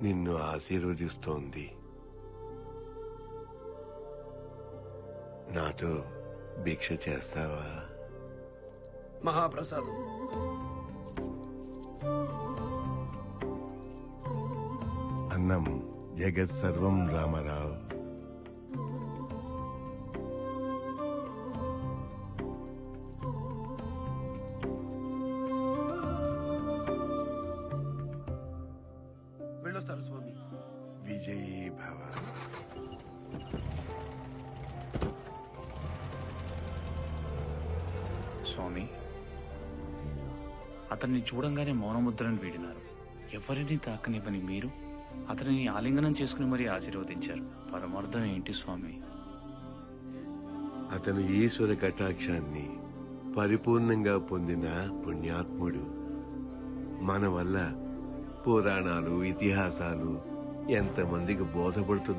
నిన్ను ఆశీర్వదిస్తోంది. నాతో భిక్ష చేస్తావా? మహాప్రసాదం. అన్నం జగత్ సర్వం రామారావు. వెళ్ళొస్తాను స్వామి. విజయీ భవ. స్వామి, అతన్ని చూడంగానే మౌనముద్రను వీడినారు. ఎవరిని తాకనివ్వని మీరు అతనిని ఆలింగనం చేసుకుని మరీ ఆశీర్వదించారు. పరమార్థం ఏంటి స్వామి? అతను ఈశ్వర కటాక్షాన్ని పరిపూర్ణంగా పొందిన పుణ్యాత్ముడు. మన వల్ల పురాణాలు, ఇతిహాసాలు ఎంతమందికి బోధపడుతుంది.